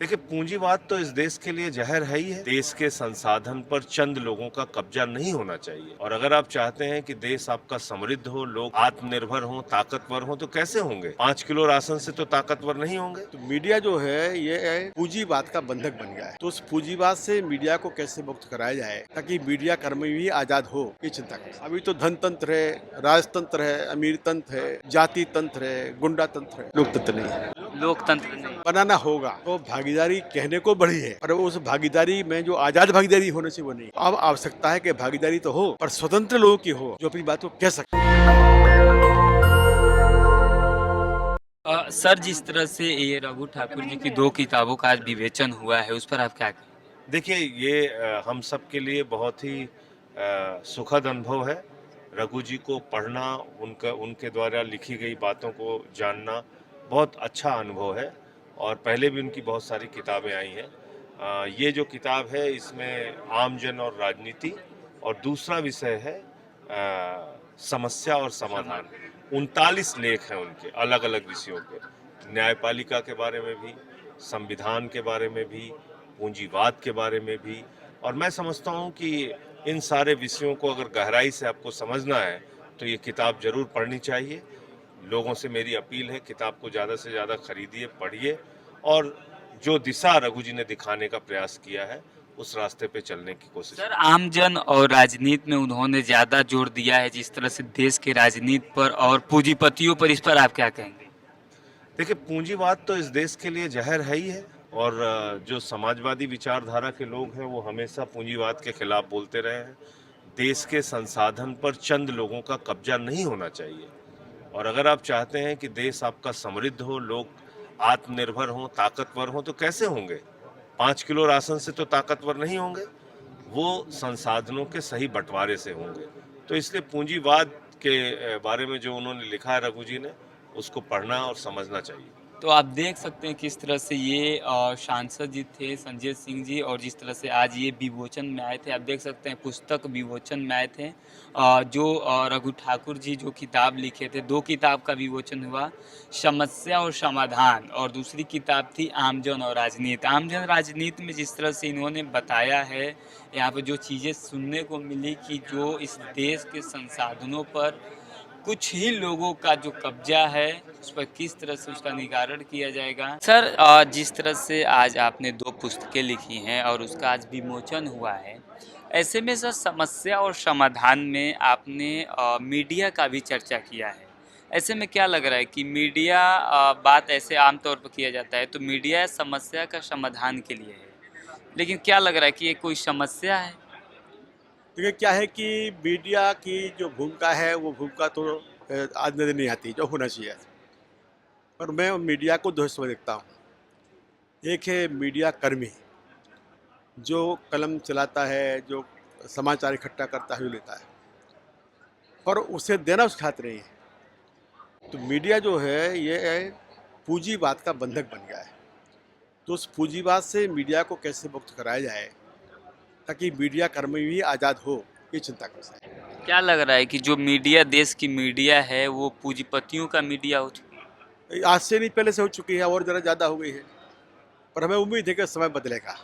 देखिए, पूंजीवाद तो इस देश के लिए जहर है ही है। देश के संसाधन पर चंद लोगों का कब्जा नहीं होना चाहिए। और अगर आप चाहते हैं कि देश आपका समृद्ध हो, लोग आत्मनिर्भर हो, ताकतवर हो, तो कैसे होंगे? 5 किलो राशन से तो ताकतवर नहीं होंगे। तो मीडिया जो है ये पूंजीवाद का बंधक बन गया है। तो उस पूंजीवाद से मीडिया को कैसे मुक्त कराया जाए ताकि मीडिया कर्मी भी आजाद हो, ये चिंता कर। अभी तो धन तंत्र है, राजतंत्र है, अमीर तंत्र है, जाति तंत्र है, गुंडा तंत्र है, लोकतंत्र नहीं है। लोकतंत्र नहीं। बनाना होगा तो भागीदारी कहने को बड़ी है, पर उस भागीदारी में जो आजाद भागीदारी होने से वो नहीं। अब आवश्यकता है कि भागीदारी तो हो, पर स्वतंत्र लोगों की हो जो अपनी बात को कह सके। सर, जिस तरह से ये रघु ठाकुर जी की 2 किताबों का आज विवेचन हुआ है, उस पर आप क्या कहें? देखिए, ये हम सब के लिए बहुत ही सुखद अनुभव है। रघु जी को पढ़ना, उनके द्वारा लिखी गई बातों को जानना बहुत अच्छा अनुभव है। और पहले भी उनकी बहुत सारी किताबें आई हैं। ये जो किताब है, इसमें आमजन और राजनीति, और दूसरा विषय है समस्या और समाधान। 39 लेख हैं उनके, अलग अलग विषयों के। न्यायपालिका के बारे में भी, संविधान के बारे में भी, पूंजीवाद के बारे में भी। और मैं समझता हूँ कि इन सारे विषयों को अगर गहराई से आपको समझना है तो ये किताब जरूर पढ़नी चाहिए। लोगों से मेरी अपील है, किताब को ज़्यादा से ज़्यादा खरीदिए, पढ़िए, और जो दिशा रघु जी ने दिखाने का प्रयास किया है उस रास्ते पे चलने की कोशिश सर, करें। आमजन और राजनीति में उन्होंने ज़्यादा जोर दिया है, जिस तरह से देश के राजनीति पर और पूंजीपतियों पर, इस पर आप क्या कहेंगे? देखिए, पूंजीवाद तो इस देश के लिए जहर है ही है। और जो समाजवादी विचारधारा के लोग हैं वो हमेशा पूंजीवाद के खिलाफ बोलते रहे हैं। देश के संसाधन पर चंद लोगों का कब्जा नहीं होना चाहिए। और अगर आप चाहते हैं कि देश आपका समृद्ध हो, लोग आत्मनिर्भर हो, ताकतवर हो, तो कैसे होंगे? 5 किलो राशन से तो ताकतवर नहीं होंगे। वो संसाधनों के सही बंटवारे से होंगे। तो इसलिए पूंजीवाद के बारे में जो उन्होंने लिखा है रघु जी ने, उसको पढ़ना और समझना चाहिए। तो आप देख सकते हैं किस तरह से ये सांसद जी थे संजय सिंह जी, और जिस तरह से आज ये विमोचन में आए थे। आप देख सकते हैं पुस्तक विमोचन में आए थे। जो रघु ठाकुर जी जो किताब लिखे थे, 2 किताब का विमोचन हुआ, समस्या और समाधान, और दूसरी किताब थी आमजन और राजनीति। आमजन राजनीति में जिस तरह से इन्होंने बताया है, यहाँ पे जो चीज़ें सुनने को मिली कि जो इस देश के संसाधनों पर कुछ ही लोगों का जो कब्जा है, उस पर किस तरह से उसका निवारण किया जाएगा। सर, जिस तरह से आज आपने 2 पुस्तकें लिखी हैं और उसका आज विमोचन हुआ है, ऐसे में सर समस्या और समाधान में आपने मीडिया का भी चर्चा किया है। ऐसे में क्या लग रहा है कि मीडिया, बात ऐसे आमतौर पर किया जाता है तो मीडिया समस्या का समाधान के लिए है, लेकिन क्या लग रहा है कि ये कोई समस्या है? देखिए क्या है कि मीडिया की जो भूमिका है वो भूमिका तो आज नजर नहीं आती जो होना चाहिए। पर मैं मीडिया को दो हिस्सों में देखता हूँ। एक है मीडिया कर्मी जो कलम चलाता है, जो समाचार इकट्ठा करता है, लेता है, पर उसे देना उसके हाथ नहीं है। तो मीडिया जो है ये पूंजीवाद का बंधक बन गया है। तो उस पूंजीवाद से मीडिया को कैसे मुक्त कराया जाए ताकि मीडिया कर्मी भी आज़ाद हो, ये चिंता कर सकते हैं। क्या लग रहा है कि जो मीडिया, देश की मीडिया है, वो पूंजीपतियों का मीडिया हो चुकी है? आज से नहीं, पहले से हो चुकी है और ज़रा ज़्यादा हो गई है, पर हमें उम्मीद है कि समय बदलेगा।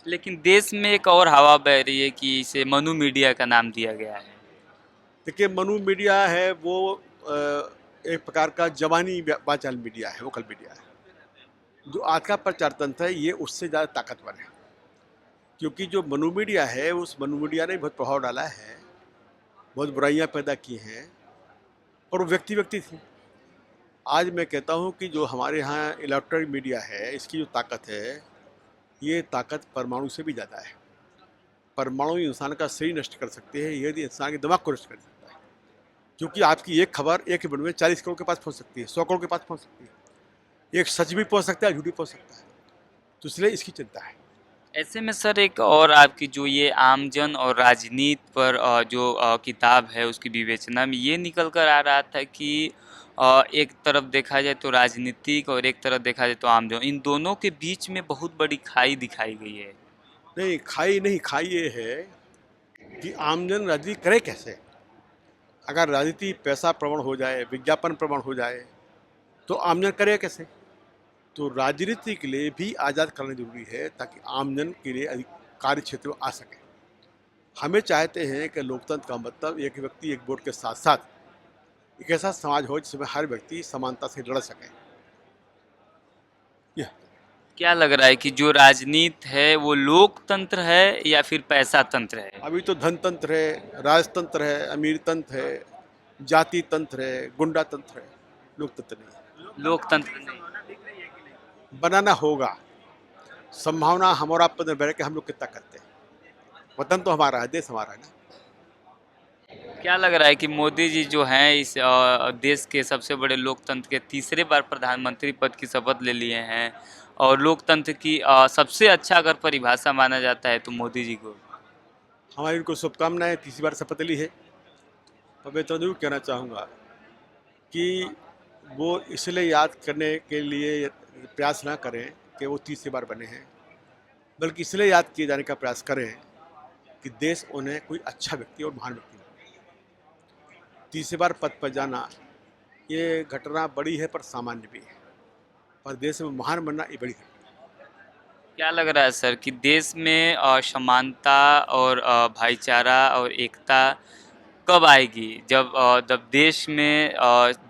लेकिन देश में एक और हवा बह रही है कि इसे मनु मीडिया का नाम दिया गया है। देखिए, मनु मीडिया है वो एक प्रकार का जवानी वाचाल मीडिया है, वोकल मीडिया है। जो आज का प्रचार तंत्र है ये उससे ज़्यादा ताकतवर है, क्योंकि जो मनु मीडिया है उस मनु मीडिया ने बहुत प्रभाव डाला है, बहुत बुराइयां पैदा की हैं, और वो व्यक्ति व्यक्ति थी। आज मैं कहता हूँ कि जो हमारे यहाँ इलेक्ट्रॉनिक मीडिया है, इसकी जो ताकत है, ये ताकत परमाणु से भी ज़्यादा है। परमाणु इंसान का शरीर नष्ट कर सकते हैं, यदि इंसान के दिमाग को नष्ट कर सकता है, क्योंकि आपकी एक खबर एक मिनट में 40 करोड़ के पास पहुँच सकती है, 100 करोड़ के पास पहुँच सकती है। एक सच भी पहुँच सकता है, झूठ भी पहुँच सकता है। तो इसलिए इसकी चिंता है। ऐसे में सर एक और आपकी जो ये आमजन और राजनीति पर जो किताब है, उसकी विवेचना में ये निकल कर आ रहा था कि एक तरफ देखा जाए तो राजनीतिक और एक तरफ देखा जाए तो आमजन, इन दोनों के बीच में बहुत बड़ी खाई दिखाई गई है। नहीं, खाई नहीं, खाई ये है कि आमजन राजनीति करे कैसे। अगर राजनीति पैसा प्रवण हो जाए, विज्ञापन प्रवण हो जाए, तो आमजन करे कैसे। तो राजनीति के लिए भी आज़ाद करना जरूरी है ताकि आमजन के लिए कार्य क्षेत्र में आ सके। हमें चाहते हैं कि लोकतंत्र का मतलब एक व्यक्ति एक वोट के साथ साथ एक ऐसा समाज हो जिसमें हर व्यक्ति समानता से लड़ सके। यह क्या लग रहा है कि जो राजनीति है वो लोकतंत्र है या फिर पैसा तंत्र है? अभी तो धनतंत्र है, राजतंत्र है, अमीर तंत्र है, जाति तंत्र है, गुंडा तंत्र है, लोकतंत्र नहीं है। लोकतंत्र नहीं। बनाना होगा। संभावना हमारा पद में बैठ के हम लोग कितना करते हैं। वतन तो हमारा है, देश हमारा है ना। क्या लग रहा है कि मोदी जी जो हैं इस देश के सबसे बड़े लोकतंत्र के तीसरे बार प्रधानमंत्री पद की शपथ ले लिए हैं और लोकतंत्र की सबसे अच्छा अगर परिभाषा माना जाता है तो मोदी जी को? हमारी उनको शुभकामनाएं, तीसरी बार शपथ ली है। और मैं तो जरूर कहना चाहूँगा कि वो इसलिए याद करने के लिए प्रयास ना करें कि वो तीसरी बार बने हैं, बल्कि इसलिए याद किए जाने का प्रयास करें कि देश उन्हें कोई अच्छा व्यक्ति और महान व्यक्ति बने। तीसरी बार पद पर जाना ये घटना बड़ी है पर सामान्य भी है, पर देश में महान बनना ये बड़ी घटना है। क्या लग रहा है सर कि देश में समानता और भाईचारा और एकता कब आएगी? जब देश में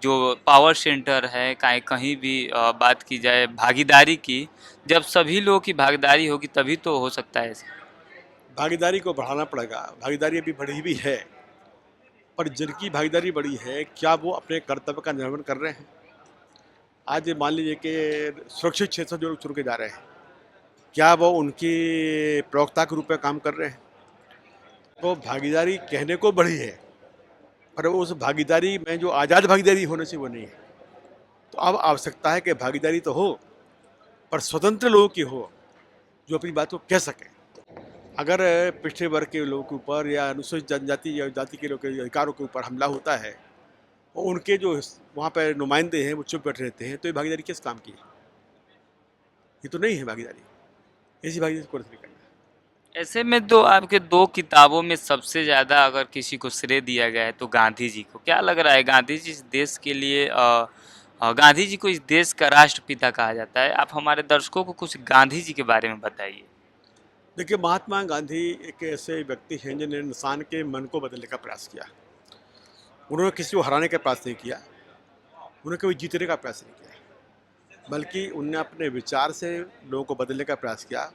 जो पावर सेंटर है कहीं भी बात की जाए भागीदारी की, जब सभी लोगों की भागीदारी होगी तभी तो हो सकता है ऐसा। भागीदारी को बढ़ाना पड़ेगा। भागीदारी अभी बढ़ी भी है, पर जिनकी भागीदारी बड़ी है क्या वो अपने कर्तव्य का निर्वहन कर रहे हैं? आज मान लीजिए कि सुरक्षित क्षेत्र से जो लोग चुन के जा रहे हैं, क्या वो उनकी प्रवक्ता के रूप में काम कर रहे हैं? तो भागीदारी कहने को बड़ी है, पर उस भागीदारी में जो आज़ाद भागीदारी होने से वो नहीं है। तो अब आवश्यकता है कि भागीदारी तो हो, पर स्वतंत्र लोगों की हो जो अपनी बात को कह सकें। अगर पिछड़े वर्ग के लोगों के ऊपर या अनुसूचित जनजाति या जाति के लोगों के अधिकारों के ऊपर हमला होता है और उनके जो वहाँ पर नुमाइंदे हैं वो चुप बैठे रहते हैं, तो ये भागीदारी किस काम की है? ये तो नहीं है भागीदारी। ऐसी भागीदारी को नहीं करना। ऐसे में तो आपके दो किताबों में सबसे ज़्यादा अगर किसी को श्रेय दिया गया है तो गांधी जी को। क्या लग रहा है गांधी जी इस देश के लिए गांधी जी को इस देश का राष्ट्रपिता कहा जाता है। आप हमारे दर्शकों को कुछ गांधी जी के बारे में बताइए। देखिए, महात्मा गांधी एक ऐसे व्यक्ति हैं जिन्होंने इंसान के मन को बदलने का प्रयास किया। उन्होंने किसी को हराने का प्रयास नहीं किया, उन्होंने कभी जीतने का प्रयास नहीं किया, बल्कि उन्होंने अपने विचार से लोगों को बदलने का प्रयास किया।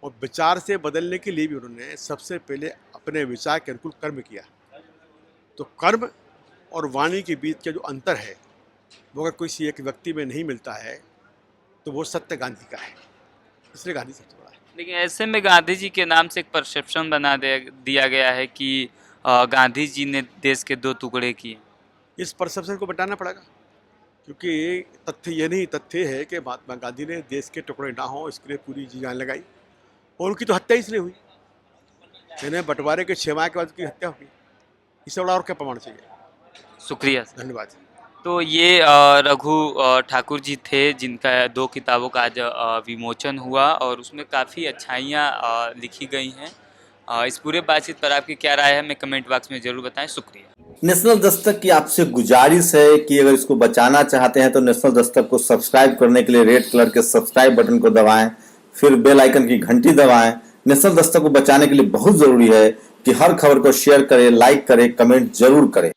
और विचार से बदलने के लिए भी उन्होंने सबसे पहले अपने विचार के अनुकूल कर्म किया। तो कर्म और वाणी के बीच का जो अंतर है वो अगर किसी एक व्यक्ति में नहीं मिलता है तो वो सत्य गांधी का है। इसलिए गांधी सबसे बड़ा है। लेकिन ऐसे में गांधी जी के नाम से एक परसेप्शन बना दिया गया है कि गांधी जी ने देश के दो टुकड़े किए। इस परसेप्शन को बताना पड़ेगा, क्योंकि तथ्य ये नहीं, तथ्य है कि महात्मा गांधी ने देश के टुकड़े ना हो इसके लिए पूरी जी जान लगाई। और उनकी तो हत्या इसलिए हुई, यानी बंटवारे के 6 माह के बाद उनकी हत्या हुई। इससे बड़ा और क्या प्रमाण चाहिए? शुक्रिया सर। धन्यवाद। तो ये रघु ठाकुर जी थे जिनका 2 किताबों का आज विमोचन हुआ और उसमें काफ़ी अच्छाइयाँ लिखी गई हैं। इस पूरे बातचीत पर आपकी क्या राय है हमें कमेंट बॉक्स में ज़रूर बताएं। शुक्रिया। नेशनल दस्तक की आपसे गुजारिश है कि अगर इसको बचाना चाहते हैं तो नेशनल दस्तक को सब्सक्राइब करने के लिए रेड कलर के सब्सक्राइब बटन को दबाएं, फिर बेल आइकन की घंटी दबाएं। नेशनल दस्तक को बचाने के लिए बहुत जरूरी है कि हर खबर को शेयर करें, लाइक करें, कमेंट जरूर करें।